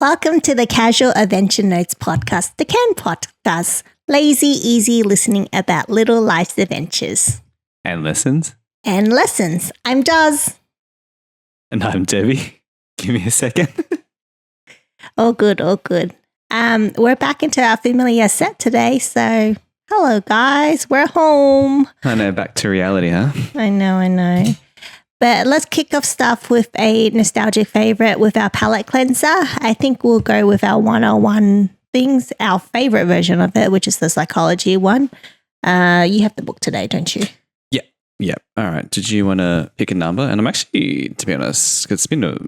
Welcome to the Casual Adventure Notes podcast, the CAN podcast. Lazy, easy listening about little life's adventures. And lessons. And lessons. I'm Daz. And I'm Debbie. Give me a second. All good, all good. We're back into our familiar set today, so hello guys, we're home. I know, back to reality, huh? I know. But let's kick off stuff with a nostalgic favorite with our palette cleanser. I think we'll go with our 101 things, our favorite version of it, which is the psychology one. You have the book today, don't you? Yeah. All right. Did you want to pick a number? And I'm actually, to be honest, it's been a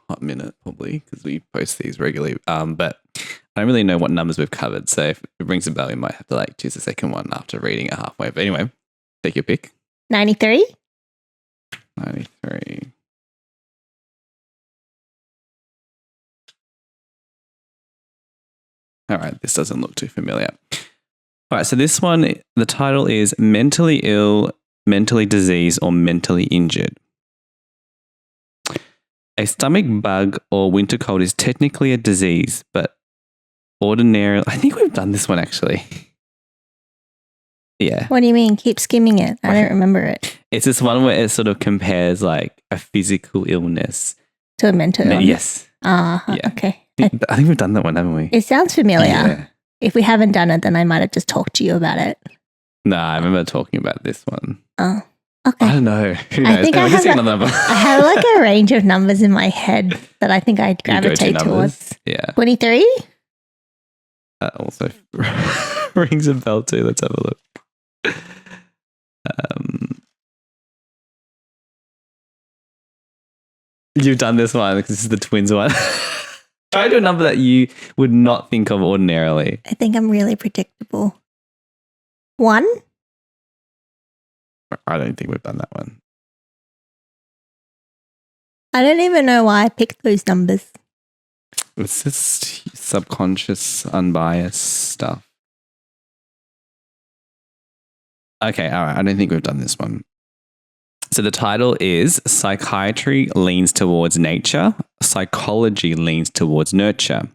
hot minute probably because we post these regularly. But I don't really know what numbers we've covered. So if it rings a bell, we might have to choose the second one after reading it halfway. But anyway, take your pick. 93? 93. All right, this doesn't look too familiar. All right, so this one, the title is Mentally Ill, Mentally Diseased, or Mentally Injured. A stomach bug or winter cold is technically a disease, but ordinarily, I think we've done this one actually. Yeah. What do you mean? Keep skimming it. I don't remember it. It's this one where it sort of compares like a physical illness to a mental illness? Yes. Yeah. Okay. I think we've done that one, haven't we? It sounds familiar. Yeah. If we haven't done it, then I might have just talked to you about it. No, I remember talking about this one. Oh, okay. I don't know. Who knows? I think I have like a range of numbers in my head that I think I'd gravitate towards. Yeah. 23? That also rings a bell too. Let's have a look. You've done this one because this is the twins one. Try to do a number that you would not think of ordinarily. I think I'm really predictable. 1? I don't think we've done that one. I don't even know why I picked those numbers. It's just subconscious, unbiased stuff. Okay, all right. I don't think we've done this one. So the title is Psychiatry Leans Towards Nature, Psychology Leans Towards Nurture.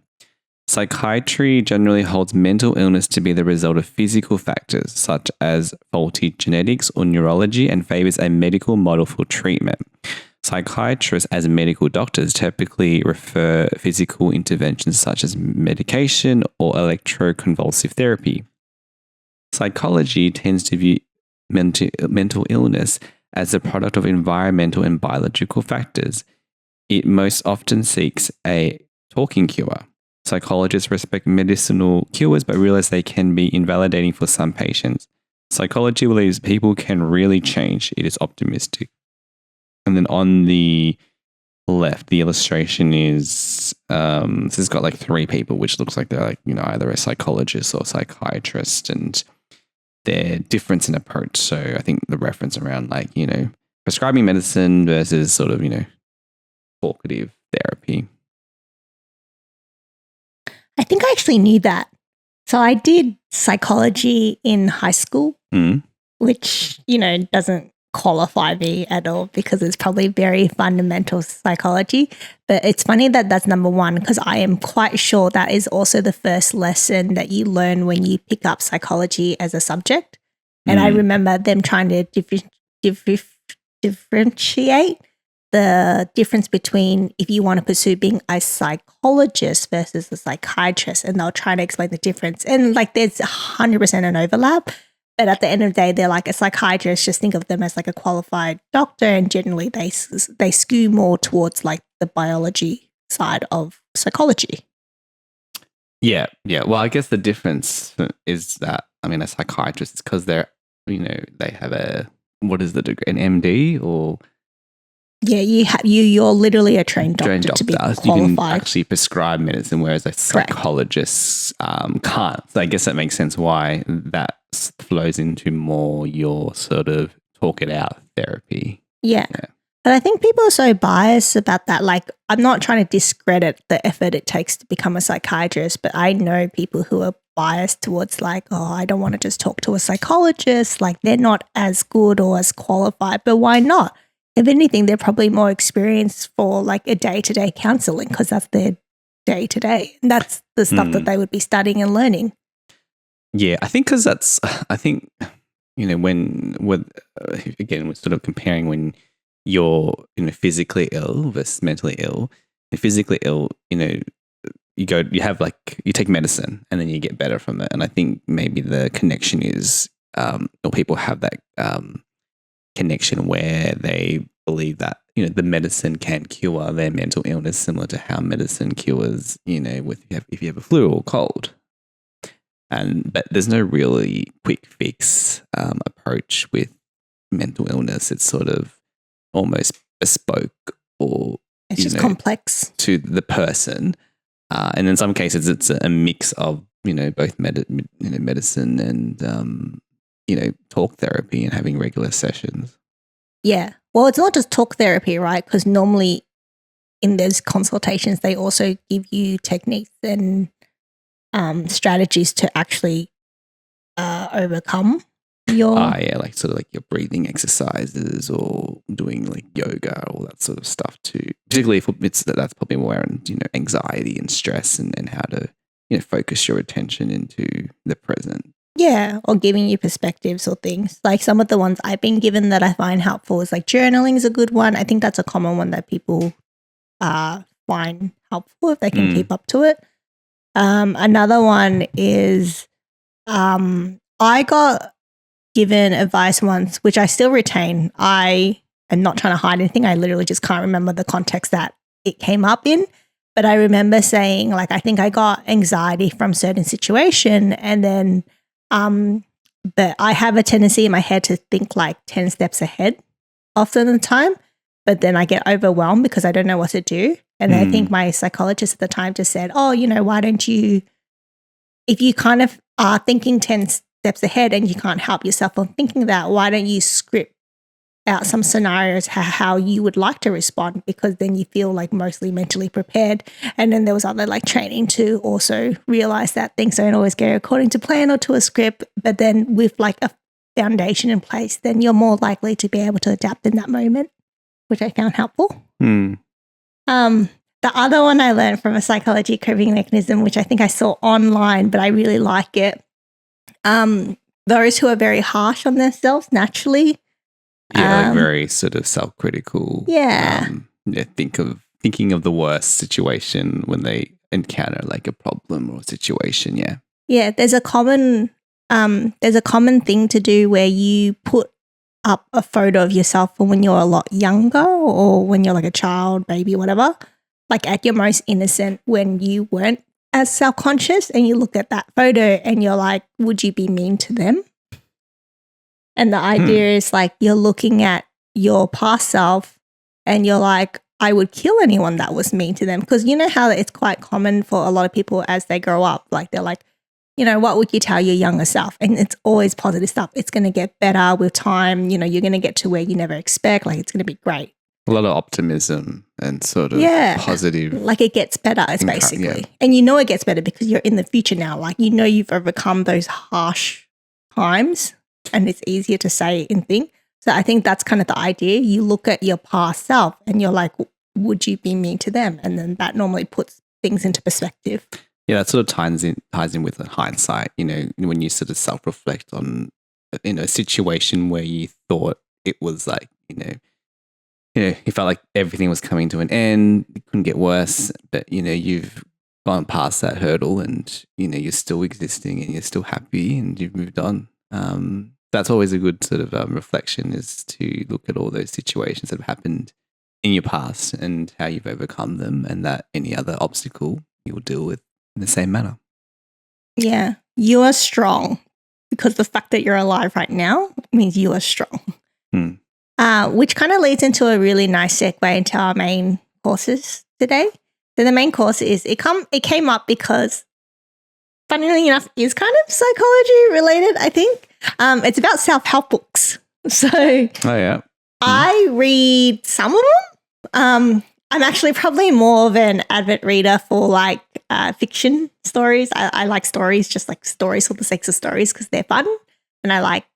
Psychiatry generally holds mental illness to be the result of physical factors such as faulty genetics or neurology and favors a medical model for treatment. Psychiatrists, as medical doctors, typically refer physical interventions such as medication or electroconvulsive therapy. Psychology tends to view mental illness as a product of environmental and biological factors. It most often seeks a talking cure. Psychologists respect medicinal cures but realize they can be invalidating for some patients. Psychology believes people can really change. It is optimistic. And then on the left, the illustration is, this has got 3 people, which looks like they're either a psychologist or psychiatrist, and their difference in approach. So I think the reference around prescribing medicine versus sort of, talkative therapy. I think I actually knew that. So I did psychology in high school, which, doesn't qualify me at all because it's probably very fundamental psychology. But it's funny that that's number 1 because I am quite sure that is also the first lesson that you learn when you pick up psychology as a subject. And I remember them trying to differentiate the difference between if you want to pursue being a psychologist versus a psychiatrist, and they'll try to explain the difference. And there's 100% an overlap. But at the end of the day, they're like a psychiatrist, just think of them as a qualified doctor, and generally they skew more towards the biology side of psychology. Yeah. Well, I guess the difference is that, a psychiatrist is because they're, they have what is the degree, an MD or? Yeah, you're literally a trained doctor to be qualified. You can actually prescribe medicine, whereas a psychologist can't. So I guess that makes sense why that flows into more your sort of talk it out therapy. Yeah. But I think people are so biased about that. I'm not trying to discredit the effort it takes to become a psychiatrist, but I know people who are biased towards I don't want to just talk to a psychologist. They're not as good or as qualified, but why not? if anything, they're probably more experienced for like a day-to-day counseling because that's their day-to-day. And that's the stuff that they would be studying and learning. Yeah, I think because when again, we're sort of comparing when you're physically ill versus mentally ill. And physically ill, you take medicine and then you get better from it. And I think maybe the connection is, or people have that connection where they believe that the medicine can cure their mental illness, similar to how medicine cures if you have a flu or cold. But there's no really quick fix approach with mental illness. It's sort of almost bespoke, or it's just complex to the person. And in some cases, it's a mix of both medicine and talk therapy and having regular sessions. Yeah, well, it's not just talk therapy, right? Because normally in those consultations, they also give you techniques and strategies to actually overcome your like sort of like your breathing exercises or doing like yoga, all that sort of stuff too. Particularly if that's probably more around anxiety and stress and how to focus your attention into the present. Yeah, or giving you perspectives or things. Like some of the ones I've been given that I find helpful is like journaling is a good one. I think that's a common one that people find helpful if they can keep up to it. Another one is I got given advice once, which I still retain. I am not trying to hide anything. I literally just can't remember the context that it came up in. But I remember saying, like, I think I got anxiety from certain situation, and then but I have a tendency in my head to think like 10 steps ahead often the time, but then I get overwhelmed because I don't know what to do. And I think my psychologist at the time just said, oh, why don't you, if you kind of are thinking 10 steps ahead and you can't help yourself from thinking that, why don't you script out some scenarios how you would like to respond, because then you feel like mostly mentally prepared. And then there was other like training to also realize that things don't always go according to plan or to a script, but then with like a foundation in place, then you're more likely to be able to adapt in that moment, which I found helpful. The other one I learned from a psychology coping mechanism, which I think I saw online, but I really like it. Those who are very harsh on themselves naturally. Yeah, like very sort of self-critical. Yeah. Thinking of the worst situation when they encounter like a problem or a situation. Yeah. Yeah. There's a common thing to do where you put up a photo of yourself from when you're a lot younger or when you're like a child, baby, whatever, like at your most innocent when you weren't as self-conscious, and you look at that photo and you're like, would you be mean to them? And the idea is like you're looking at your past self and you're like, I would kill anyone that was mean to them. Because you know how it's quite common for a lot of people as they grow up, like they're like, what would you tell your younger self? And it's always positive stuff. It's going to get better with time. You're going to get to where you never expect. Like it's going to be great. A lot of optimism and sort of positive. Like it gets better, it's basically. Yeah. And it gets better because you're in the future now. Like you've overcome those harsh times. And it's easier to say and think. So I think that's kind of the idea. You look at your past self and you're like, would you be mean to them? And then that normally puts things into perspective. Yeah, that sort of ties in with the hindsight, when you sort of self-reflect on, a situation where you thought it was like, you felt like everything was coming to an end, it couldn't get worse, but, you've gone past that hurdle and, you're still existing and you're still happy and you've moved on. That's always a good sort of reflection, is to look at all those situations that have happened in your past and how you've overcome them, and that any other obstacle you'll deal with in the same manner. Yeah, you are strong, because the fact that you're alive right now means you are strong. Which kind of leads into a really nice segue into our main courses today. So the main course is, it came up because, funnily enough, is kind of psychology related, I think. It's about self-help books. So I read some of them. I'm actually probably more of an avid reader for like fiction stories. I like stories, just like stories for the sake of stories, because they're fun and I like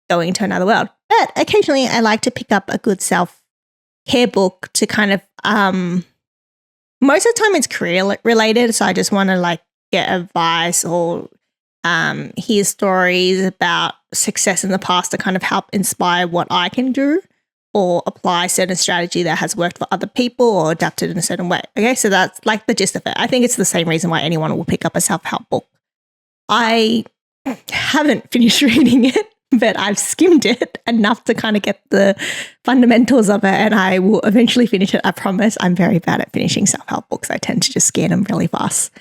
going to another world. But occasionally I like to pick up a good care book to kind of most of the time it's career related. So I just want to like get advice or hear stories about success in the past to kind of help inspire what I can do or apply certain strategy that has worked for other people or adapted in a certain way. Okay, so that's like the gist of it. I think it's the same reason why anyone will pick up a self-help book. I haven't finished reading it, but I've skimmed it enough to kind of get the fundamentals of it, and I will eventually finish it. I promise. I'm very bad at finishing self-help books. I tend to just scan them really fast.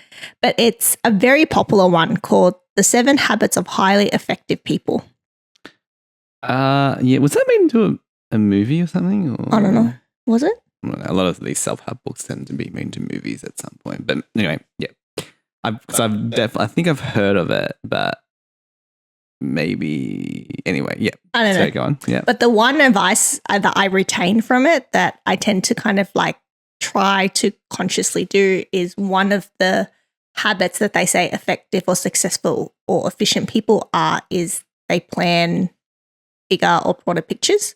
But it's a very popular one called The 7 Habits of Highly Effective People. Yeah, was that made into a movie or something? Or? I don't know. Was it? A lot of these self-help books tend to be made into movies at some point. But anyway, yeah. I think I've heard of it, but maybe anyway, yeah. I don't know. Go on. Yeah. But the one advice that I retain from it that I tend to kind of like try to consciously do is one of the habits that they say effective or successful or efficient people is they plan bigger or broader pictures.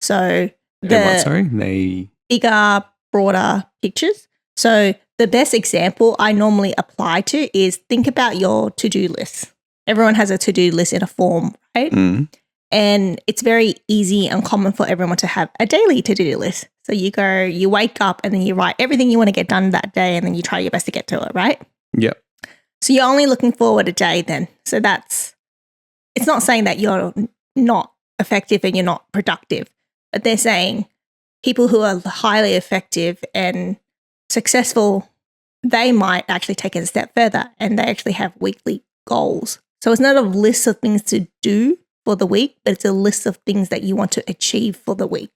So bigger, broader pictures. So the best example I normally apply to is think about your to-do list. Everyone has a to-do list in a form, right? Mm. And it's very easy and common for everyone to have a daily to-do list. So you wake up and then you write everything you want to get done that day and then you try your best to get to it, right? Yep. So you're only looking forward a day then. So it's not saying that you're not effective and you're not productive, but they're saying people who are highly effective and successful, they might actually take it a step further and they actually have weekly goals. So it's not a list of things to do for the week, but it's a list of things that you want to achieve for the week.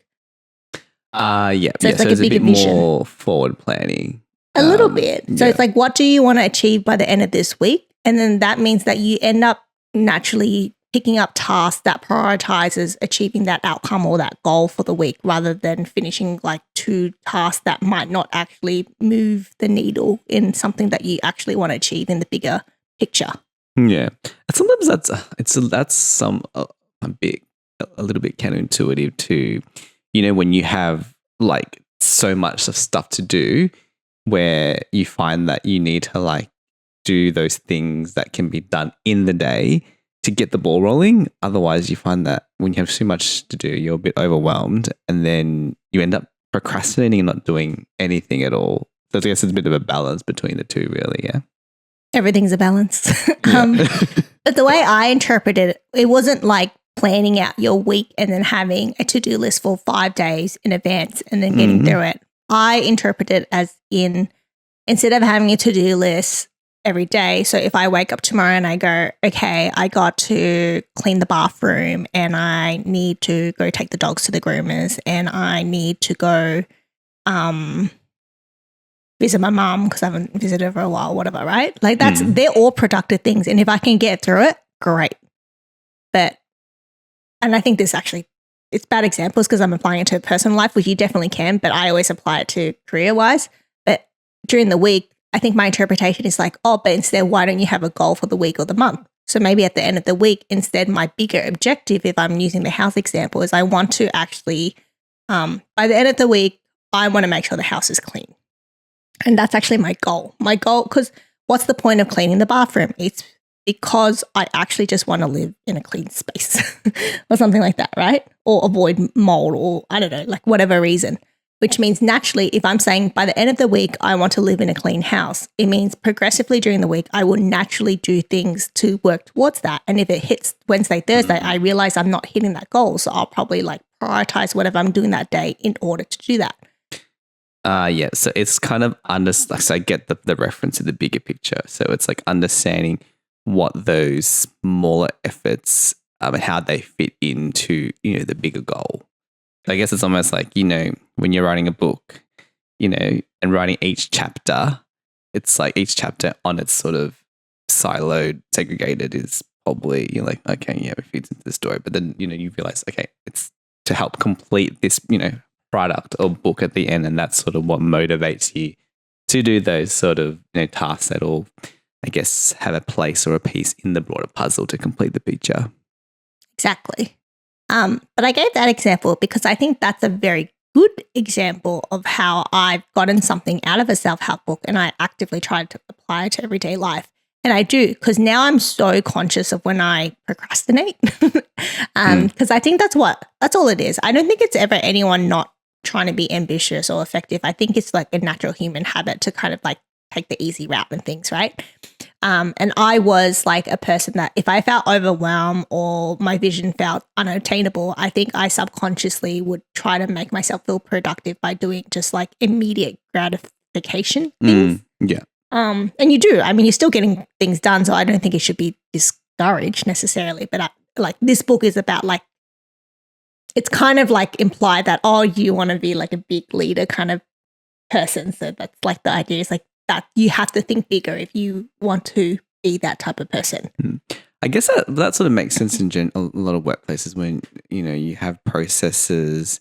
Yeah. So it's like it's a bigger vision. More forward planning. A little bit. So it's like, what do you want to achieve by the end of this week? And then that means that you end up naturally picking up tasks that prioritizes achieving that outcome or that goal for the week rather than finishing like 2 tasks that might not actually move the needle in something that you actually want to achieve in the bigger picture. Yeah. And sometimes that's a little bit counterintuitive to, when you have like so much of stuff to do where you find that you need to like do those things that can be done in the day to get the ball rolling. Otherwise, you find that when you have too much to do, you're a bit overwhelmed and then you end up procrastinating and not doing anything at all. So I guess it's a bit of a balance between the two, really, yeah? Everything's a balance. Yeah. But the way I interpreted it, it wasn't like planning out your week and then having a to-do list for 5 days in advance and then getting through it. I interpret it as instead of having a to-do list every day. So if I wake up tomorrow and I go, okay, I got to clean the bathroom and I need to go take the dogs to the groomers and I need to go visit my mom because I haven't visited her for a while, whatever, right? Like they're all productive things. And if I can get through it, great. And I think this actually, it's bad examples because I'm applying it to personal life, which you definitely can, but I always apply it to career-wise. But during the week, I think my interpretation is like, but instead, why don't you have a goal for the week or the month? So maybe at the end of the week, instead, my bigger objective, if I'm using the house example, is I want to actually, by the end of the week, I want to make sure the house is clean. And that's actually my goal. My goal, because what's the point of cleaning the bathroom? It's because I actually just want to live in a clean space or something like that, right? Or avoid mold or I don't know, like whatever reason. Which means naturally, if I'm saying by the end of the week, I want to live in a clean house, it means progressively during the week, I will naturally do things to work towards that. And if it hits Wednesday, Thursday, I realize I'm not hitting that goal. So I'll probably like prioritize whatever I'm doing that day in order to do that. Yeah. So it's kind of so I get the reference to the bigger picture. So it's like understanding what those smaller efforts and how they fit into, the bigger goal. I guess it's almost like, when you're writing a book, and writing each chapter, it's like each chapter on its sort of siloed, segregated is probably, you're like, okay, yeah, it feeds into the story. But then, you realize, okay, it's to help complete this, product or book at the end. And that's sort of what motivates you to do those sort of, tasks that all, I guess, have a place or a piece in the broader puzzle to complete the picture. Exactly. But I gave that example because I think that's a very good example of how I've gotten something out of a self-help book and I actively tried to apply it to everyday life. And I do, because now I'm so conscious of when I procrastinate. Because I think that's all it is. I don't think it's ever anyone not trying to be ambitious or effective. I think it's like a natural human habit to kind of like take the easy route and things, right? And I was like a person that if I felt overwhelmed or my vision felt unattainable, I think I subconsciously would try to make myself feel productive by doing just like immediate gratification things. Yeah. And you do. I mean, you're still getting things done, so I don't think it should be discouraged necessarily. But like this book is about like, it's kind of like implied that, oh, you want to be like a big leader kind of person. So that's like the idea is like that you have to think bigger if you want to be that type of person. I guess that sort of makes sense in a lot of workplaces when, you have processes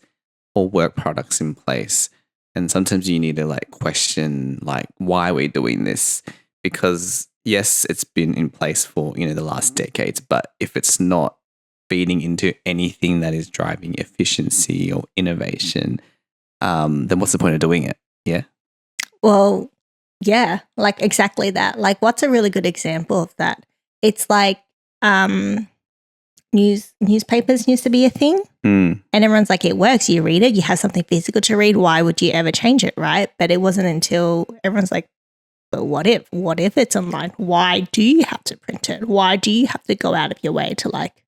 or work products in place. And sometimes you need to like question like why we're doing this, because yes, it's been in place for, the last decades, but if it's not feeding into anything that is driving efficiency or innovation, then what's the point of doing it? Yeah. Well, yeah, like exactly that. Like what's a really good example of that? It's like newspapers used to be a thing and everyone's like, it works, you read it, you have something physical to read, why would you ever change it, right? But it wasn't until everyone's like, but what if it's online? Why do you have to print it? Why do you have to go out of your way to like?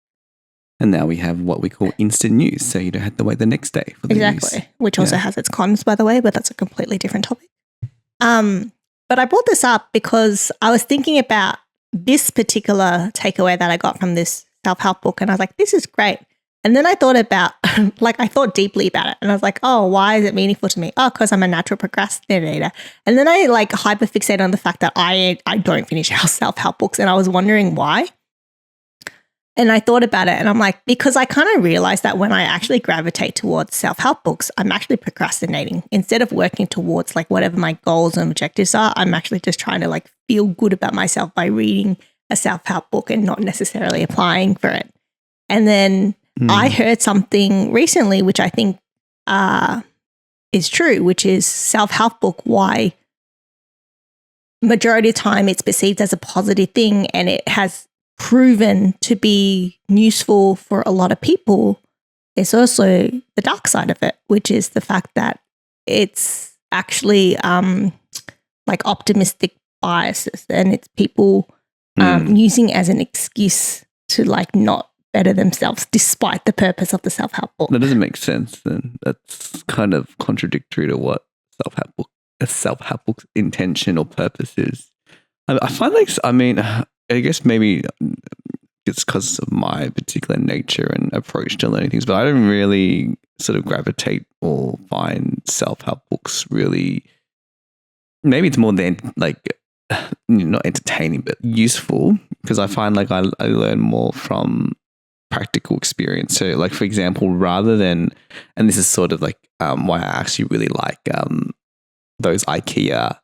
And now we have what we call instant news, so you don't have to wait the next day for the exactly news. Which also has its cons, by the way, but that's a completely different topic. But I brought this up because I was thinking about this particular takeaway that I got from this self-help book, and I was like, this is great. And then I thought about, like, I thought deeply about it, and I was like, oh, why is it meaningful to me? Oh, because I'm a natural procrastinator. And then I like hyperfixate on the fact that I don't finish our self-help books, and I was wondering why. And I thought about it, and I'm like, because I kind of realized that when I actually gravitate towards self-help books, I'm actually procrastinating. Instead of working towards like whatever my goals and objectives are, I'm actually just trying to like feel good about myself by reading a self-help book and not necessarily applying for it. And then I heard something recently, which I think is true, which is self-help book, why majority of the time it's perceived as a positive thing and it has proven to be useful for a lot of people. Is also the dark side of it, which is the fact that it's actually like optimistic biases, and it's people using as an excuse to like not better themselves despite the purpose of the self-help book. That doesn't make sense then. That's kind of contradictory to what a self-help book's intention or purpose is. I find like, I guess maybe it's because of my particular nature and approach to learning things, but I don't really sort of gravitate or find self-help books really, maybe it's more than like not entertaining, but useful, because I find like I learn more from practical experience. So like, for example, rather than, and this is sort of like why I actually really like those IKEA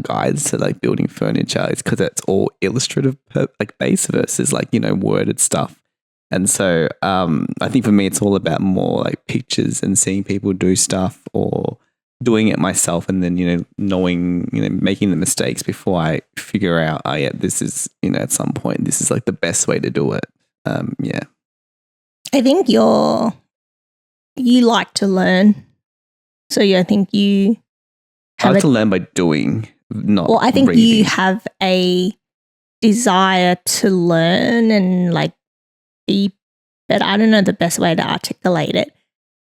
guides to like building furniture, is because it's all illustrative like base versus like, worded stuff. And so I think for me it's all about more like pictures and seeing people do stuff or doing it myself, and then knowing, making the mistakes before I figure out, oh yeah, this is, at some point this is like the best way to do it. Yeah, I think you like to learn, so I think you I like to learn by doing, not well, I think reading. You have a desire to learn and like be better. I don't know the best way to articulate it,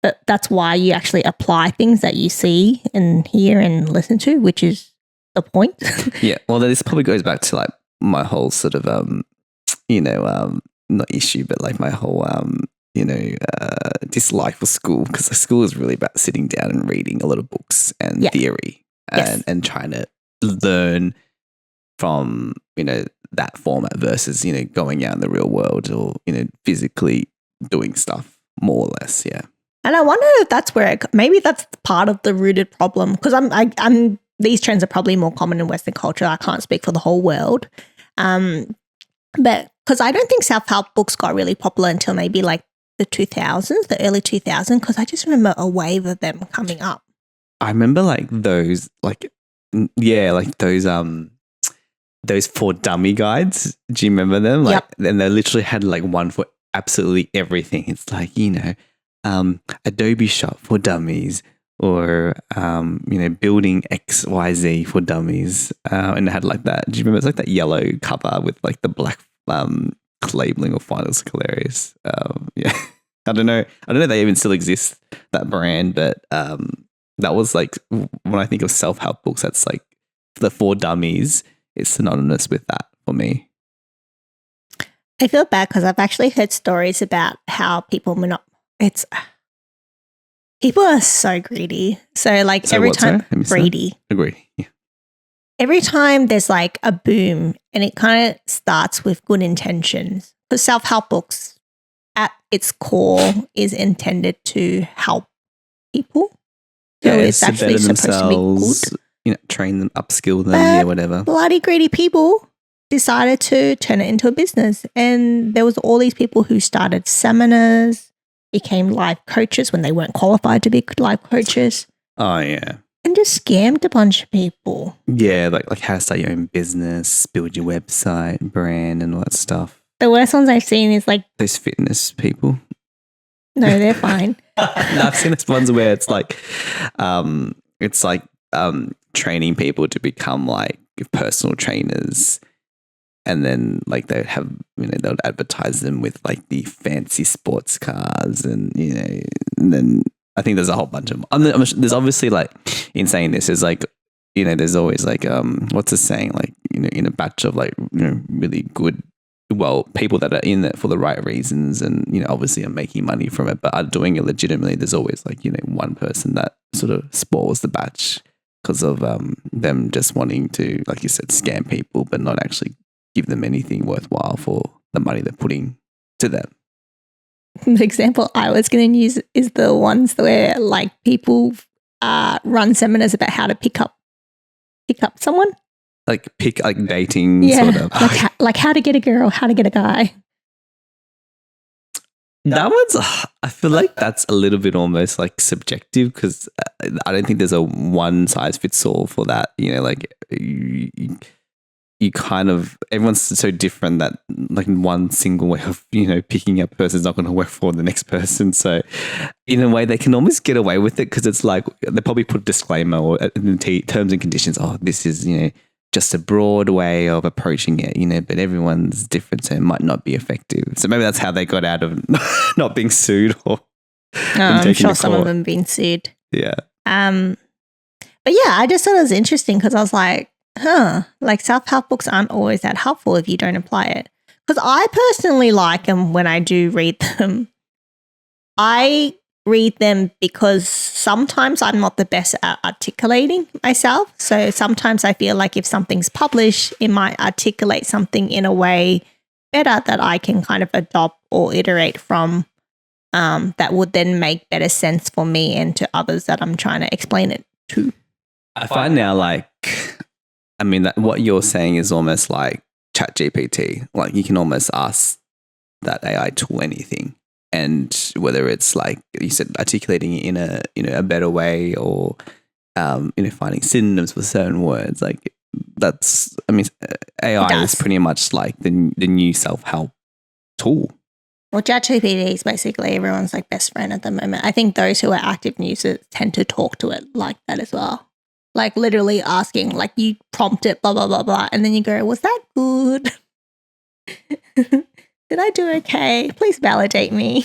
but that's why you actually apply things that you see and hear and listen to, which is the point. Yeah, well, this probably goes back to like my whole sort of not issue, but like my whole dislike for school, because school is really about sitting down and reading a lot of books and theory and trying to learn from that format versus going out in the real world or physically doing stuff more or less. Yeah. And I wonder if that's where maybe that's part of the rooted problem, because I'm these trends are probably more common in Western culture. I can't speak for the whole world, but because I don't think self-help books got really popular until maybe like the 2000s, the early 2000s, because I just remember a wave of them coming up. I remember like those, like, yeah, like those 4 dummy guides. Do you remember them? Like, and they literally had like one for absolutely everything. It's like, Adobe Shop for dummies, or building XYZ for dummies, and it had like that. Do you remember? It's like that yellow cover with like the black labeling or font. It was hilarious. Yeah, I don't know if they even still exist, that brand, but that was like, when I think of self-help books, that's like the 4 dummies. It's synonymous with that for me. I feel bad because I've actually heard stories about how people people are so greedy. So like every time greedy. Agree. Yeah. Every time there's like a boom, and it kind of starts with good intentions. Because self-help books at its core is intended to help people. So it's actually supposed to be good. Train them, upskill them, whatever. Bloody greedy people decided to turn it into a business. And there was all these people who started seminars, became life coaches when they weren't qualified to be life coaches. Oh, yeah. And just scammed a bunch of people. Yeah, like how to start your own business, build your website, brand, and all that stuff. The worst ones I've seen is like... those fitness people. No, they're fine. No, I've seen those ones where it's like... training people to become like personal trainers, and then like they'd have, they'll advertise them with like the fancy sports cars, and and then I think there's a whole bunch of there's obviously, like, in saying this, is like, there's always like what's the saying, like, in a batch of like really good, people that are in it for the right reasons, and obviously are making money from it but are doing it legitimately. There's always like one person that sort of spoils the batch because of them just wanting to, like you said, scam people, but not actually give them anything worthwhile for the money they're putting to them. The example I was going to use is the ones where like people run seminars about how to pick up someone. Like dating, sort of. Like how to get a girl, how to get a guy. That one's, I feel like that's a little bit almost like subjective, because I don't think there's a one size fits all for that. Like you kind of, everyone's so different that like one single way of, picking up a person is not going to work for the next person. So in a way they can almost get away with it, because it's like they probably put a disclaimer or in the terms and conditions, this is, just a broad way of approaching it, but everyone's different, so it might not be effective. So maybe that's how they got out of not being sued, or I'm sure some of them been sued. Yeah. But yeah, I just thought it was interesting because I was like, like self-help books aren't always that helpful if you don't apply it. Because I personally like them when I do read them. I read them because sometimes I'm not the best at articulating myself. So sometimes I feel like if something's published, it might articulate something in a way better that I can kind of adopt or iterate from, that would then make better sense for me and to others that I'm trying to explain it to. I find now, like, that what you're saying is almost like ChatGPT. Like, you can almost ask that AI tool anything. And whether it's like you said, articulating it in a better way, or finding synonyms for certain words, like that's, AI is pretty much like the new self-help tool. Well, ChatGPT is basically everyone's like best friend at the moment. I think those who are active users tend to talk to it like that as well. Like literally asking, like you prompt it, blah blah blah blah, and then you go, "Was that good? Did I do okay? Please validate me."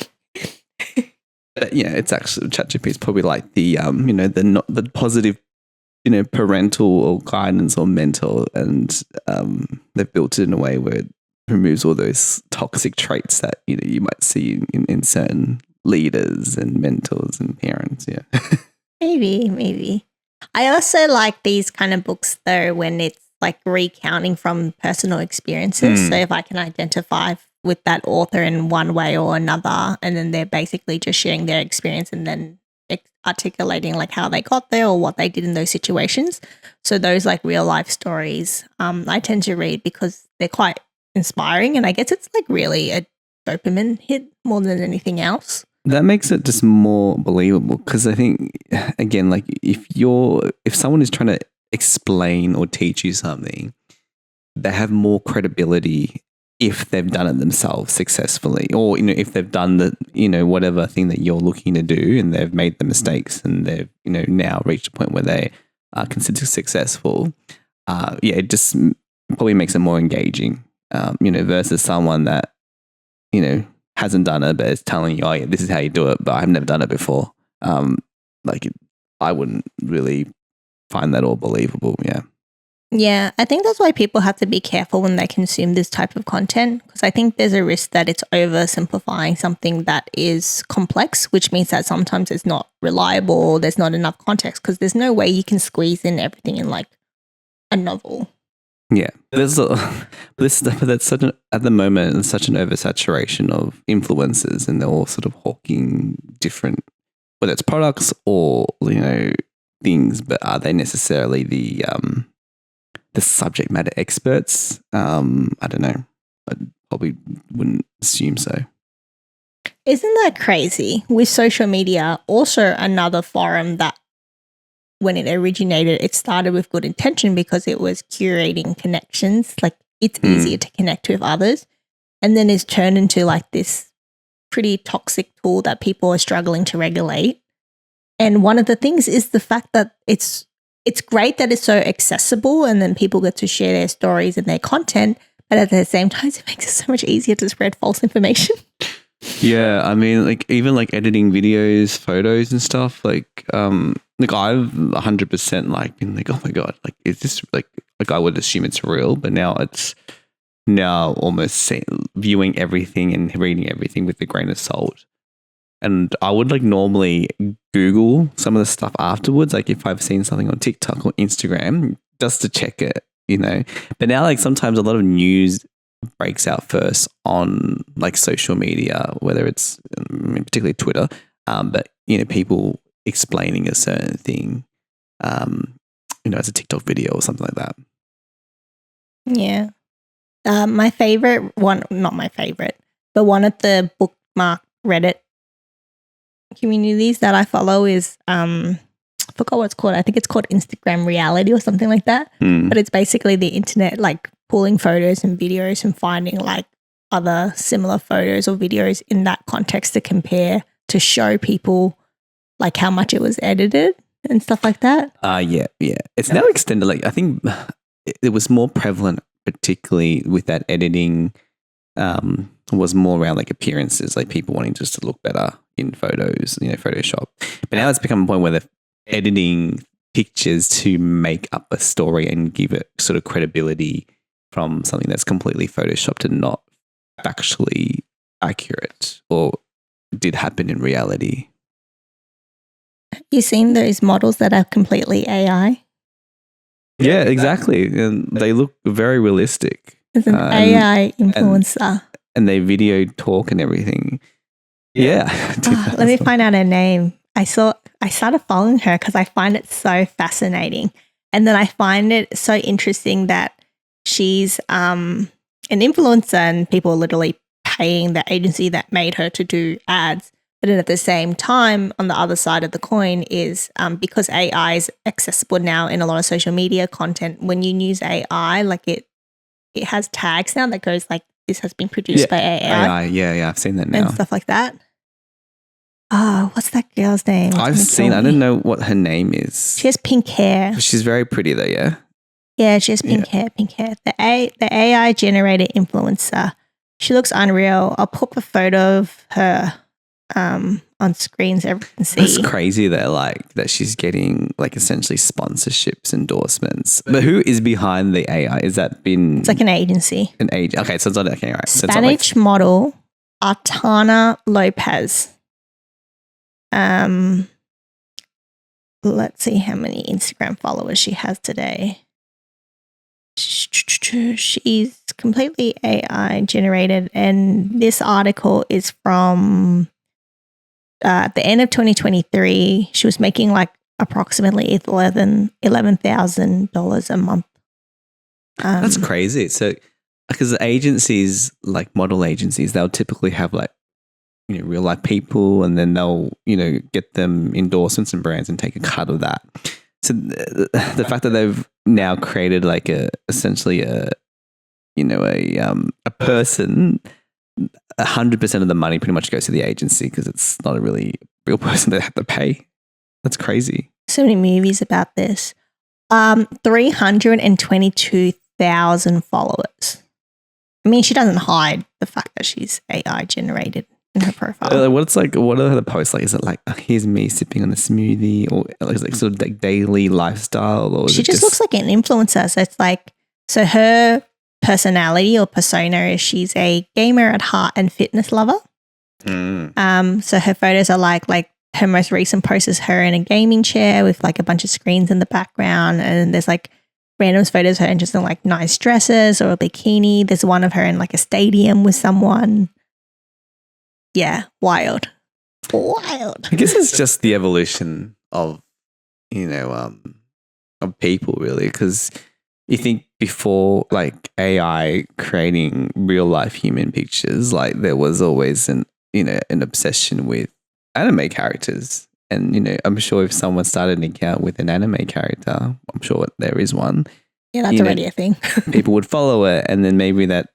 It's actually ChatGPT is probably like the the positive, parental or guidance or mentor, and they've built it in a way where it removes all those toxic traits that you might see in certain leaders and mentors and parents. Yeah, maybe. I also like these kind of books though when it's like recounting from personal experiences. So if I can identify with that author in one way or another, and then they're basically just sharing their experience and then articulating like how they got there or what they did in those situations. So those like real life stories, I tend to read because they're quite inspiring, and I guess it's like really a dopamine hit more than anything else. That makes it just more believable because I think, again, like if someone is trying to explain or teach you something, they have more credibility if they've done it themselves successfully, or if they've done the whatever thing that you're looking to do and they've made the mistakes and they've now reached a point where they are considered successful. It just probably makes it more engaging, versus someone that hasn't done it but is telling you, oh yeah, this is how you do it, but I've never done it before. I wouldn't really find that all believable. Yeah. Yeah, I think that's why people have to be careful when they consume this type of content, because I think there's a risk that it's oversimplifying something that is complex, which means that sometimes it's not reliable, there's not enough context, because there's no way you can squeeze in everything in like a novel. Yeah, but that's such at the moment it's such an oversaturation of influencers, and they're all sort of hawking different, whether it's products or things, but are they necessarily the subject matter experts? I don't know. I probably wouldn't assume so. Isn't that crazy? With social media, also another forum that when it originated, it started with good intention because it was curating connections. Like it's easier to connect with others. And then it's turned into like this pretty toxic tool that people are struggling to regulate. And one of the things is the fact that it's great that it's so accessible and then people get to share their stories and their content, but at the same time, it makes it so much easier to spread false information. Yeah, I mean, like even like editing videos, photos and stuff, like I've 100% like been like, oh my God, like is this like I would assume it's real, but now it's almost viewing everything and reading everything with a grain of salt. And I would like normally Google some of the stuff afterwards, like if I've seen something on TikTok or Instagram, just to check it, But now like sometimes a lot of news breaks out first on like social media, whether it's particularly Twitter, but people explaining a certain thing, as a TikTok video or something like that. Yeah. My favorite one, not my favorite, but one of the bookmark Reddit communities that I follow is I forgot what it's called. I think it's called Instagram Reality or something like that. But it's basically the internet like pulling photos and videos and finding like other similar photos or videos in that context to compare, to show people like how much it was edited and stuff like that. Yeah. It's now extended. Like I think it was more prevalent, particularly with that editing, was more around like appearances, like people wanting just to look better in photos, Photoshop. But now it's become a point where they're editing pictures to make up a story and give it sort of credibility from something that's completely photoshopped and not factually accurate or did happen in reality. You seen those models that are completely AI? Yeah, exactly. And they look very realistic. It's an AI influencer. And they video talk and everything. Yeah. Let me find out her name. I started following her because I find it so fascinating. And then I find it so interesting that she's an influencer and people are literally paying the agency that made her to do ads. But then at the same time, on the other side of the coin is because AI is accessible now in a lot of social media content, when you use AI, like it has tags now that goes like, this has been produced by AI. Yeah, I've seen that now. And stuff like that. Oh, what's that girl's name? I don't know what her name is. She has pink hair. She's very pretty though, yeah? Yeah, she has pink hair. The AI generated influencer. She looks unreal. I'll put a photo of her on screen so everyone can see. That's crazy that she's getting like essentially sponsorships, endorsements. But who is behind the AI? Is that been... It's like an agency. Okay, so it's not... Okay, all right. Spanish model Artana Lopez. Let's see how many Instagram followers she has today. She's completely AI generated, and this article is from at the end of 2023. She was making like approximately $11,000 a month. That's crazy. So because the agencies, like model agencies, they'll typically have like, real life people, and then they'll, get them endorsements and brands and take a cut of that. So the fact that they've now created like essentially a person, 100% of the money pretty much goes to the agency because it's not a really real person they have to pay. That's crazy. So many movies about this. 322,000 followers. I mean, she doesn't hide the fact that she's AI generated in her profile. What are the posts like? Is it like, here's me sipping on a smoothie, or is it like sort of like daily lifestyle? Or she just looks like an influencer. So it's like, so her personality or persona is she's a gamer at heart and fitness lover. So her photos are like her most recent post is her in a gaming chair with like a bunch of screens in the background, and there's like random photos of her in just in like nice dresses or a bikini. There's one of her in like a stadium with someone. Yeah, wild. I guess it's just the evolution of, of people, really, because you think before like AI creating real life human pictures, like there was always an obsession with anime characters. And, I'm sure if someone started an account with an anime character, I'm sure there is one. Yeah, that's already a thing. People would follow it, and then maybe that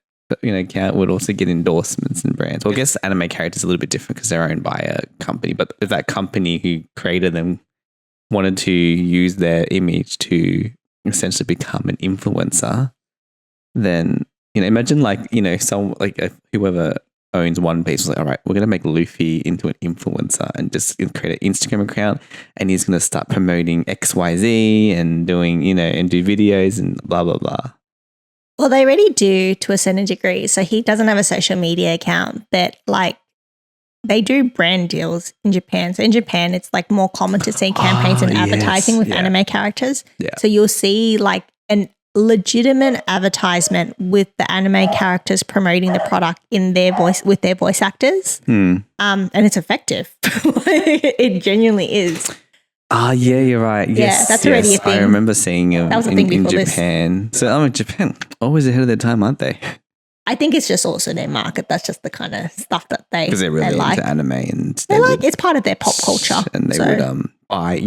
account would also get endorsements and brands. Well, I guess anime characters are a little bit different because they're owned by a company. But if that company who created them wanted to use their image to essentially become an influencer, then imagine like some like whoever owns One Piece was like, all right, we're gonna make Luffy into an influencer and just create an Instagram account, and he's gonna start promoting XYZ and doing and do videos and blah blah blah. Well, they already do to a certain degree. So he doesn't have a social media account, but like they do brand deals in Japan. So in Japan, it's like more common to see campaigns and advertising with anime characters. Yeah. So you'll see like an legitimate advertisement with the anime characters promoting the product in their voice with their voice actors. And it's effective. It genuinely is. Yeah, you're right. Yes, yeah, that's already a thing. I remember seeing them in Japan. So Japan, always ahead of their time, aren't they? I think it's just also their market. That's just the kind of stuff that because they're really like. into anime, and they like it's part of their pop culture. And they would buy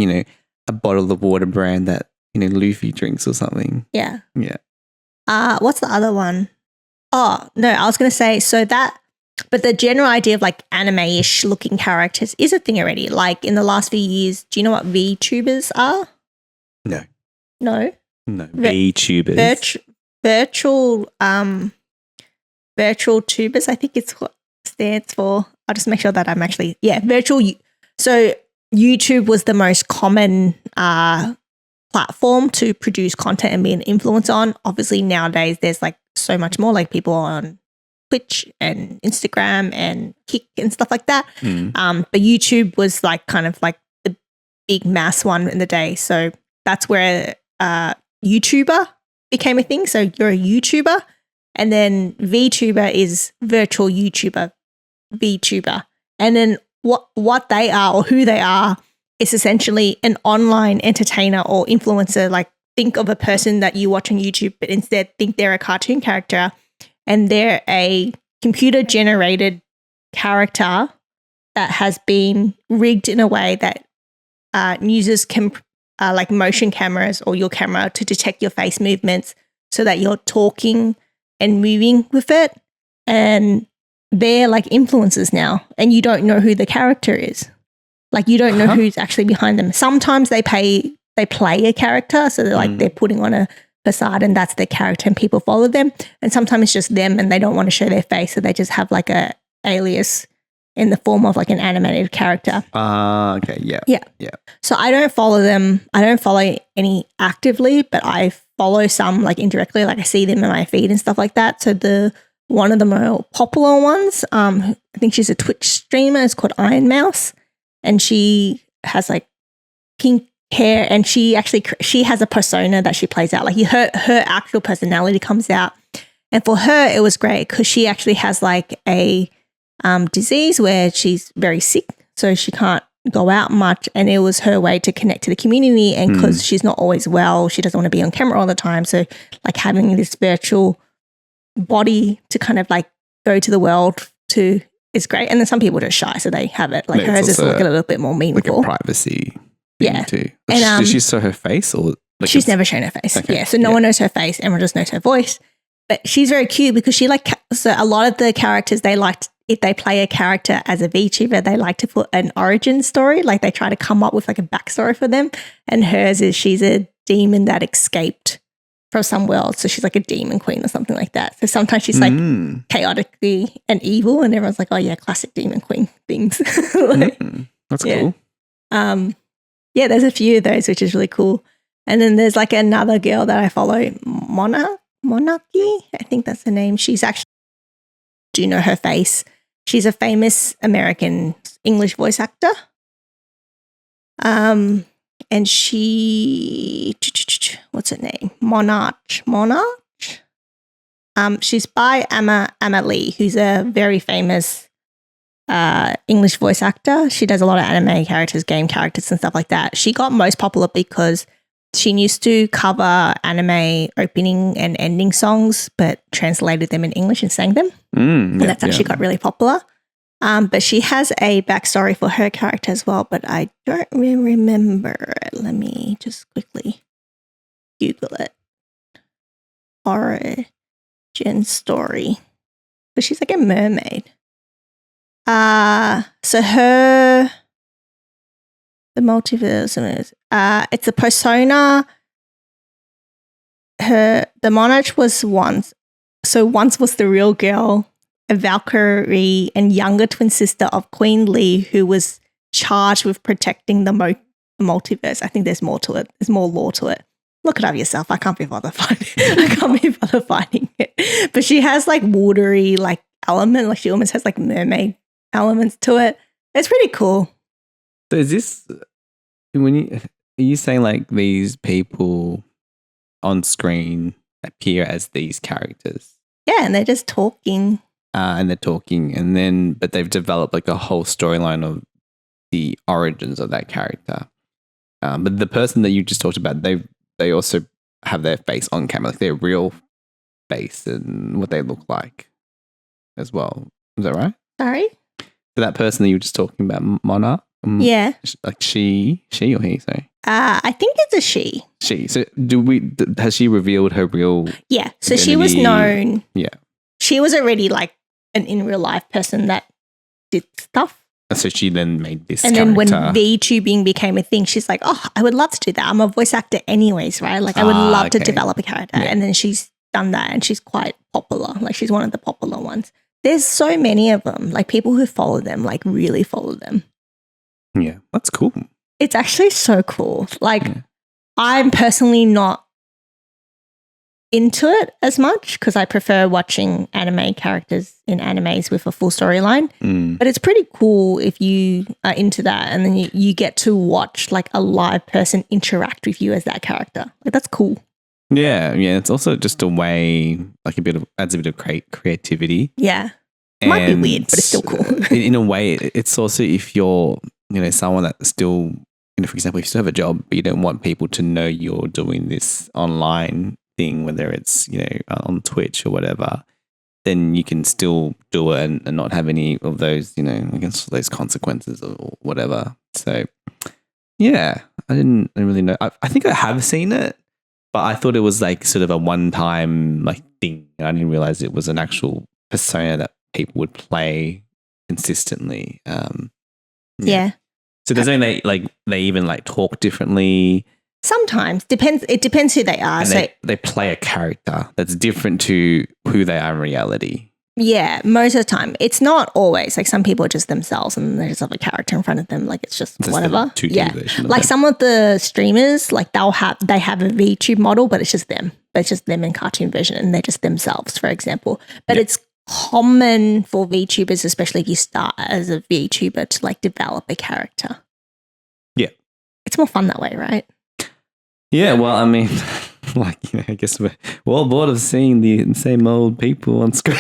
a bottle of water brand that Luffy drinks or something. Yeah. Yeah. What's the other one? Oh no, I was going to say but the general idea of like anime-ish looking characters is a thing already. Like in the last few years, do you know what VTubers are? No. No. VTubers. Virtual tubers, I think it's what it stands for. I'll just make sure that I'm actually virtual. So YouTube was the most common platform to produce content and be an influencer on. Obviously nowadays there's like so much more, like people on Twitch and Instagram and Kick and stuff like that. But YouTube was like kind of like the big mass one in the day. So that's where YouTuber became a thing. So you're a YouTuber, and then VTuber is virtual YouTuber, VTuber. And then what they are or who they are is essentially an online entertainer or influencer. Like think of a person that you watch on YouTube, but instead think they're a cartoon character. And they're a computer-generated character that has been rigged in a way that users can, like motion cameras or your camera, to detect your face movements so that you're talking and moving with it. And they're like influencers now, and you don't know who the character is. Like you don't know who's actually behind them. Sometimes they play a character, so they're like they're putting on a facade and that's their character and people follow them, and sometimes it's just them and they don't want to show their face, so they just have like a alias in the form of like an animated character. Okay. Yeah. So I don't follow them. I don't follow any actively, but I follow some like indirectly, like I see them in my feed and stuff like that. So one of the more popular ones, I think she's a Twitch streamer, is called Iron Mouse, and she has like pink hair, and she has a persona that she plays out. Like her actual personality comes out, and for her it was great because she actually has like a disease where she's very sick, so she can't go out much, and it was her way to connect to the community. And because she's not always well, she doesn't want to be on camera all the time, so like having this virtual body to kind of like go to the world to is great. And then some people are just shy, so they have it. Like hers is like a little bit more meaningful. Like a privacy thing too. And does she show her face or? Like she's never shown her face. Okay. Yeah, so no one knows her face. Everyone just knows her voice. But she's very cute because she so a lot of the characters, they liked, if they play a character as a VTuber, they like to put an origin story. Like they try to come up with like a backstory for them. And hers is she's a demon that escaped from some world. So she's like a demon queen or something like that. So sometimes she's like chaotically and evil. And everyone's like, oh yeah, classic demon queen things. That's cool. Yeah, there's a few of those, which is really cool. And then there's like another girl that I follow, Monarchy, I think that's her name. She's actually, do you know her face? She's a famous American English voice actor. And she, what's her name? Monarch. She's by Emma Lee, who's a very famous English voice actor. She does a lot of anime characters, game characters and stuff like that. She got most popular because she used to cover anime opening and ending songs, but translated them in English and sang them. And that's actually got really popular. But she has a backstory for her character as well, but I don't remember it. Let me just quickly Google it. Origin story. But she's like a mermaid. So the multiverse is it's a persona. The monarch was once was the real girl, a Valkyrie and younger twin sister of Queen Lee, who was charged with protecting the multiverse. I think there's more to it. There's more lore to it. Look it up yourself. I can't be bothered finding it. But she has like watery like element. Like she almost has like mermaid elements to it. It's pretty cool. So is this are you saying like these people on screen appear as these characters? Yeah, and they're just talking. But they've developed like a whole storyline of the origins of that character. But the person that you just talked about, they also have their face on camera, like their real face and what they look like as well. Is that right? Sorry? So that person that you were just talking about, Mona? Yeah. Like she or he, sorry? I think it's a she. She. So has she revealed her real Yeah. So identity? She was known. Yeah. She was already like an in real life person that did stuff. So she then made this and character. then when VTubing became a thing, she's like, oh, I would love to do that. I'm a voice actor anyways, right? Like I would love to develop a character. Yeah. And then she's done that and she's quite popular. Like she's one of the popular ones. There's so many of them. Like people who follow them, like really follow them. Yeah, that's cool. It's actually so cool. Like I'm personally not into it as much because I prefer watching anime characters in animes with a full storyline. But it's pretty cool if you are into that and then you get to watch like a live person interact with you as that character. Like that's cool. Yeah. It's also just a way, like adds a bit of creativity. Yeah. It might be weird, but it's still cool. In a way, it's also if you're, someone that still, for example, if you still have a job, but you don't want people to know you're doing this online thing, whether it's, on Twitch or whatever, then you can still do it and not have any of those, against those consequences or whatever. So, yeah, I didn't really know. I think I have seen it, but I thought it was like sort of a one-time like thing. I didn't realize it was an actual persona that people would play consistently. Yeah. So does that mean they even like talk differently? Sometimes. It depends who they are. And they play a character that's different to who they are in reality. Yeah, most of the time. It's not always. Like some people are just themselves and they just have a character in front of them. Like it's just whatever. Yeah. Version of like them. Some of the streamers, like they have a VTube model, but it's just them. It's just them in cartoon version and they're just themselves, for example. But it's common for VTubers, especially if you start as a VTuber, to like develop a character. Yeah. It's more fun that way, right? Yeah, well, I mean, I guess we're all bored of seeing the same old people on screen.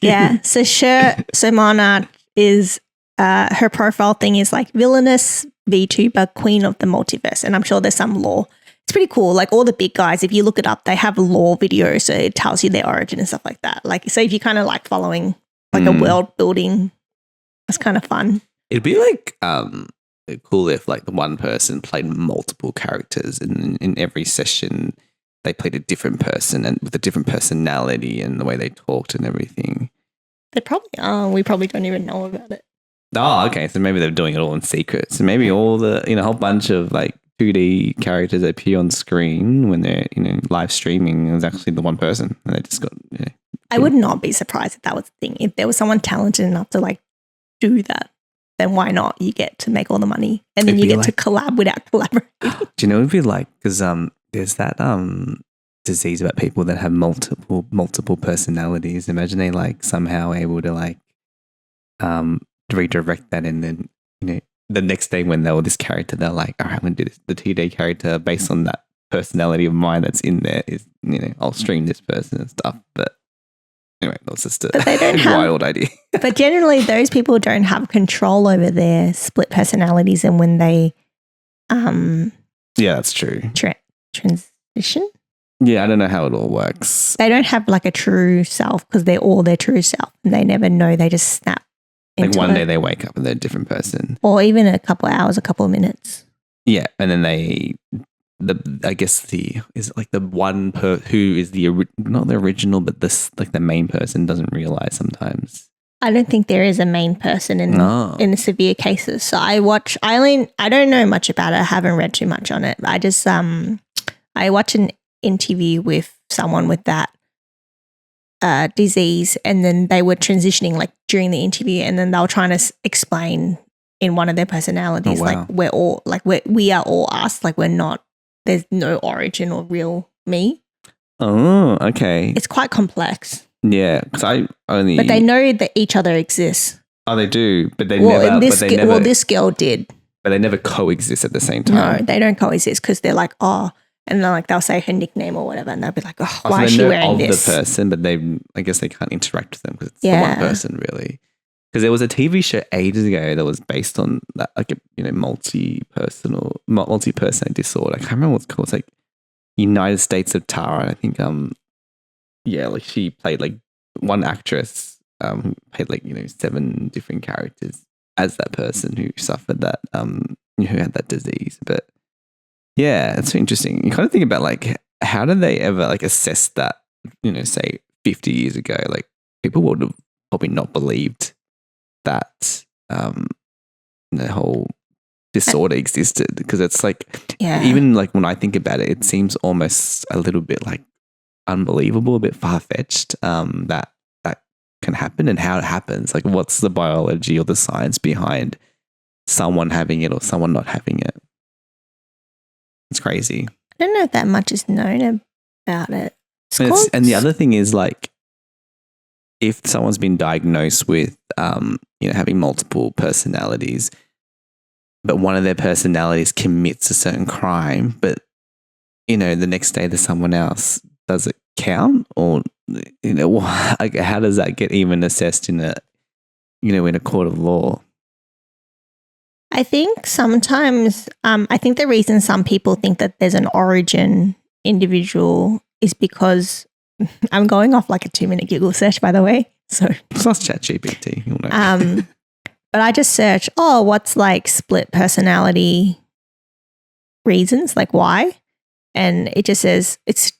Yeah. So Mana is her profile thing is like villainous VTuber, queen of the multiverse, and I'm sure there's some lore. It's pretty cool. Like all the big guys, if you look it up, they have lore videos, so it tells you their origin and stuff like that. Like, so if you kind of like following like a world building, it's kind of fun. It'd be like cool if like the one person played multiple characters, and in every session they played a different person and with a different personality and the way they talked and everything. They probably are. We probably don't even know about it. Oh, okay. So maybe they're doing it all in secret. So maybe all the, a whole bunch of like 2D characters that appear on screen when they're, live streaming is actually the one person. And they just got, I would not be surprised if that was the thing. If there was someone talented enough to like do that, then why not? You get to make all the money and then you get to collab without collaborating. Do you know what it'd be like? Because there's that disease about people that have multiple personalities. Imagine they like somehow able to like redirect that, and then the next day when they're this character, they're like, all right, I'm gonna do this. The 2D character based on that personality of mine that's in there is, I'll stream this person and stuff. But anyway, that's just a wild idea. But generally, those people don't have control over their split personalities, and when they, yeah, that's true. Transition. Yeah, I don't know how it all works. They don't have like a true self because they're all their true self, and they never know. They just snap. Like one day they wake up and they're a different person, or even a couple of hours, a couple of minutes. Yeah, and then I guess is it like the one who is not the original, but this like the main person doesn't realize sometimes. I don't think there is a main person in severe cases. So I don't know much about it. I haven't read too much on it. I just I watch an interview with someone with that disease, and then they were transitioning like during the interview, and then they were trying to explain in one of their personalities, like we're all like we are all us, like we're not. There's no origin or real me. Oh, okay. It's quite complex. Yeah, because but they know that each other exists. Oh, they do, but they never. This girl did, but they never coexist at the same time. No, they don't coexist because they're like, oh. And then like they'll say her nickname or whatever, and they'll be like, "Oh, why is she wearing this?" The person, but I guess they can't interact with them because it's the one person, really. Because there was a TV show ages ago that was based on that, like a multi-personality disorder. I can't remember what it's called. It's like United States of Tara. And I think like she played like one actress who played like 7 different characters as that person who suffered that who had that disease, but. Yeah, it's so interesting. You kind of think about like, how did they ever like assess that, say 50 years ago? Like people would have probably not believed that the whole disorder existed, because it's like, even like when I think about it, it seems almost a little bit like unbelievable, a bit far-fetched that can happen, and how it happens. Like what's the biology or the science behind someone having it or someone not having it? It's crazy. I don't know if that much is known about it. And the other thing is like, if someone's been diagnosed with, having multiple personalities, but one of their personalities commits a certain crime, but, the next day there's someone else, does it count? Or, like, how does that get even assessed in a court of law? I think sometimes, I think the reason some people think that there's an origin individual is because I'm going off like a 2-minute Google search, by the way. So it's not ChatGPT, you'll know. But I just search, what's like split personality reasons, like why? And it just says it's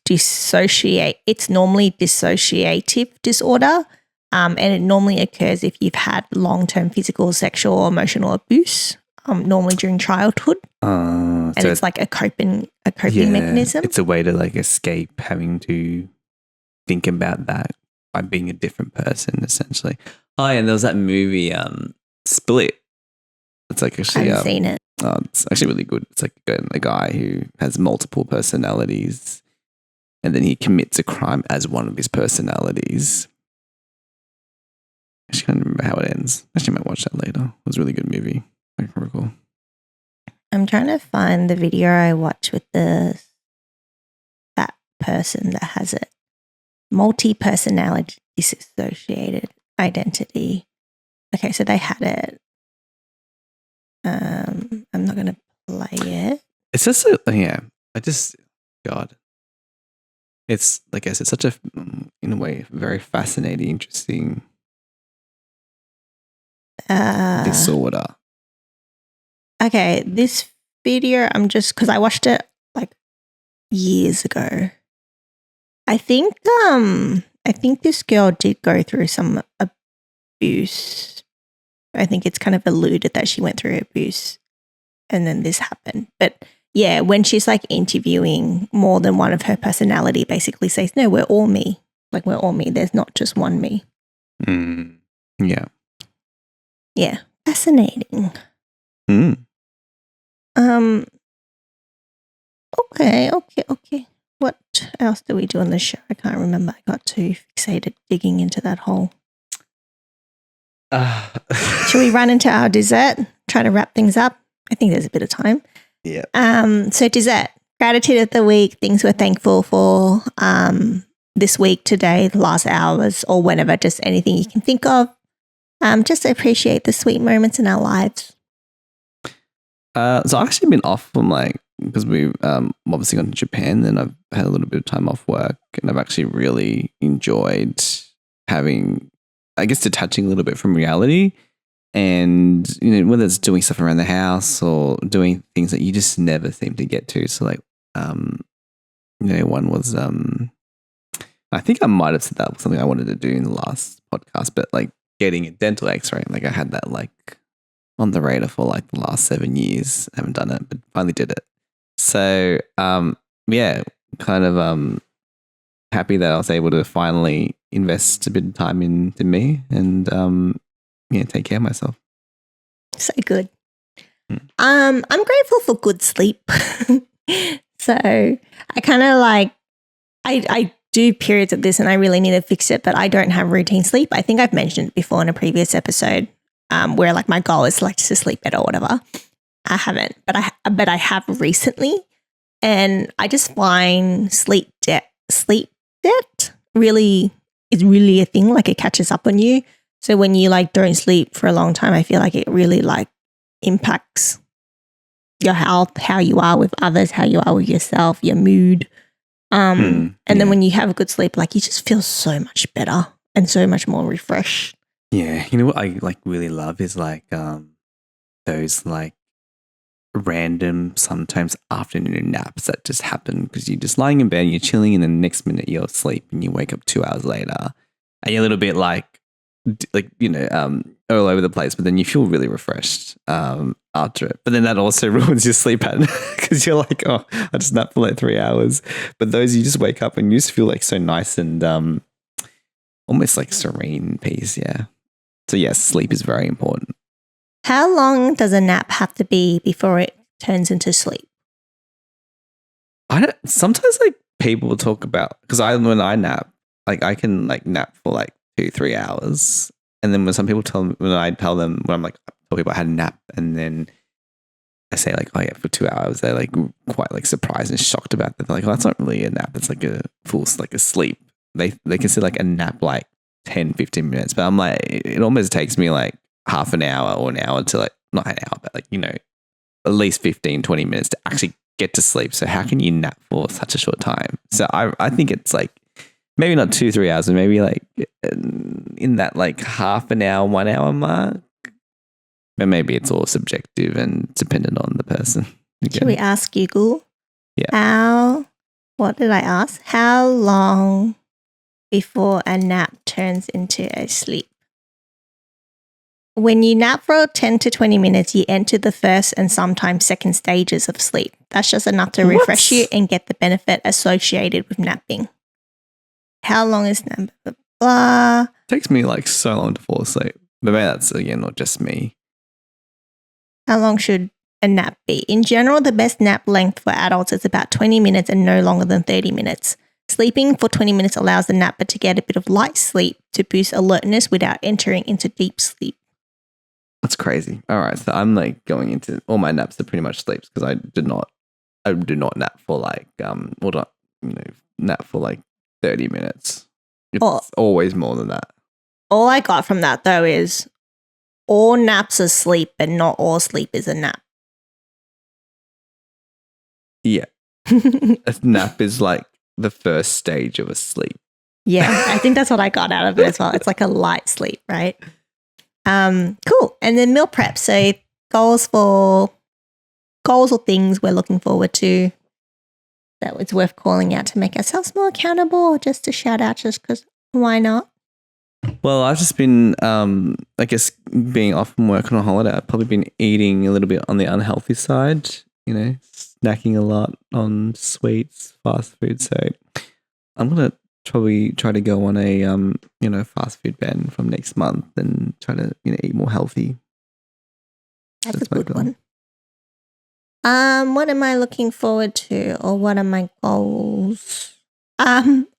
normally dissociative disorder. And it normally occurs if you've had long-term physical, sexual, or emotional abuse, normally during childhood. And so it's like a coping mechanism. It's a way to like escape having to think about that by being a different person, essentially. Oh, and there was that movie, Split. It's like actually, I haven't seen it. It's actually really good. It's like a guy who has multiple personalities, and then he commits a crime as one of his personalities. I can't remember how it ends. Actually, I might watch that later. It was a really good movie. I can recall. I'm trying to find the video I watched with that person that has it. Multi-personality dissociated identity. Okay, so they had it. I'm not going to play it. It's just God, it's, I guess it's such a, in a way, very fascinating, interesting disorder. Okay, this video, because I watched it like years ago. I think this girl did go through some abuse. I think it's kind of alluded that she went through abuse and then this happened. But yeah, when she's like interviewing, more than one of her personality basically says, no, we're all me. Like, we're all me. There's not just one me. Yeah. Yeah. Fascinating. Okay. What else do we do on the show? I can't remember. I got too fixated digging into that hole. Should we run into our dessert? Try to wrap things up? I think there's a bit of time. Yeah. So dessert. Gratitude of the week, things we're thankful for this week, today, the last hours, or whenever, just anything you can think of. Just appreciate the sweet moments in our lives. So I've actually been off from because we've obviously gone to Japan, and I've had a little bit of time off work, and I've actually really enjoyed having, I guess, detaching a little bit from reality. And, whether it's doing stuff around the house or doing things that you just never seem to get to. So one was, I think I might have said that was something I wanted to do in the last podcast, but getting a dental x-ray, I had that on the radar for the last 7 years. I haven't done it, but finally did it. So, yeah, kind of happy that I was able to finally invest a bit of time into me and, take care of myself. So good. I'm grateful for good sleep. So I kind of I do periods of this and I really need to fix it, but I don't have routine sleep. I think I've mentioned it before in a previous episode where my goal is to sleep better or whatever. I haven't, but I have recently, and I just find sleep debt really is really a thing. It catches up on you. So when you don't sleep for a long time, I feel it really impacts your health, how you are with others, how you are with yourself, your mood. And then when you have a good sleep, you just feel so much better and so much more refreshed. Yeah. You know what I really love is those random, sometimes afternoon naps that just happen because you're just lying in bed, you're chilling, and then the next minute you're asleep and you wake up 2 hours later and you're a little bit all over the place, but then you feel really refreshed after it. But then that also ruins your sleep pattern because you're oh, I just napped for 3 hours. But those, you just wake up and you just feel so nice and almost serene peace. Yeah. So yes, sleep is very important. How long does a nap have to be before it turns into sleep? Sometimes people will talk about, because when I nap, I can nap for 2-3 hours. And then when some people when I tell them, when I tell people I had a nap, and then I say oh yeah, for 2 hours, they're quite surprised and shocked about that. They're oh, that's not really a nap. It's a full a sleep. They consider a nap 10-15 minutes. But I'm it almost takes me half an hour or an hour to not an hour, but at least 15-20 minutes to actually get to sleep. So how can you nap for such a short time? So I think it's maybe not 2-3 hours, but maybe in that half an hour, 1 hour mark. But maybe it's all subjective and dependent on the person. Should we ask Google? Yeah. What did I ask? How long before a nap turns into a sleep? When you nap for 10 to 20 minutes, you enter the first and sometimes second stages of sleep. That's just enough to refresh you and get the benefit associated with napping. How long is nap? Blah. It takes me so long to fall asleep. But maybe that's, again, not just me. How long should a nap be? In general, the best nap length for adults is about 20 minutes and no longer than 30 minutes. Sleeping for 20 minutes allows the napper to get a bit of light sleep to boost alertness without entering into deep sleep. That's crazy. All right. So I'm going into all my naps are pretty much sleeps because I do not nap for nap for 30 minutes. It's always more than that. All I got from that though is all naps are sleep, but not all sleep is a nap. Yeah. A nap is like the first stage of a sleep. Yeah, I think that's what I got out of it as well. It's like a light sleep, right? Cool. And then meal prep. So goals or things we're looking forward to that it's worth calling out to make ourselves more accountable, or just to shout out just because why not? Well, I've just been, I guess, being off from work on a holiday. I've probably been eating a little bit on the unhealthy side, snacking a lot on sweets, fast food. So I'm going to probably try to go on a, fast food ban from next month and try to, eat more healthy. That's a good one. What am I looking forward to, or what are my goals?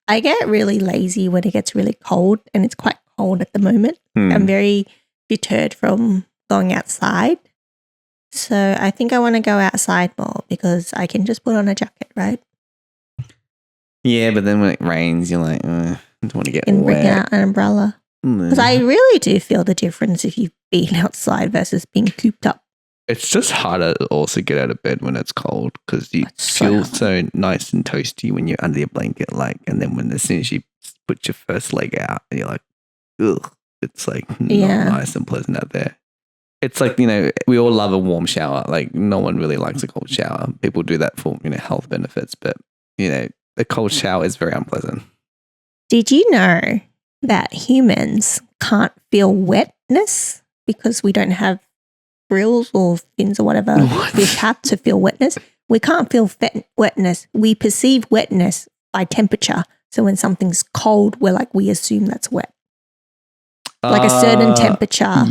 I get really lazy when it gets really cold, and it's quite cold at the moment. I'm very deterred from going outside. So I think I want to go outside more because I can just put on a jacket, right? Yeah, but then when it rains, you're like, I don't want to get and wet. bring out an umbrella. Because I really do feel the difference if you've been outside versus being cooped up. It's just harder to also get out of bed when it's cold because you feel so nice and toasty when you're under your blanket, and then as soon as you put your first leg out, you're like, ugh, it's like not nice and pleasant out there. It's like, we all love a warm shower. Like no one really likes a cold shower. People do that for, health benefits, but, a cold shower is very unpleasant. Did you know that humans can't feel wetness because we don't have grills or fins or whatever fish have to feel wetness? We can't feel wetness. We perceive wetness by temperature. So when something's cold, we assume that's wet. Like a certain temperature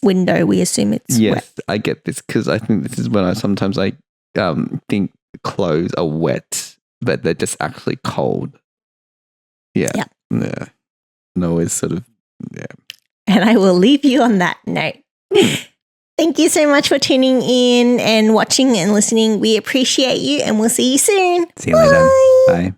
window, we assume it's wet. Yes, I get this because I think this is when I sometimes think clothes are wet, but they're just actually cold. Yeah. No, it's sort of, And I will leave you on that note. Thank you so much for tuning in and watching and listening. We appreciate you, and we'll see you soon. See you later. Bye.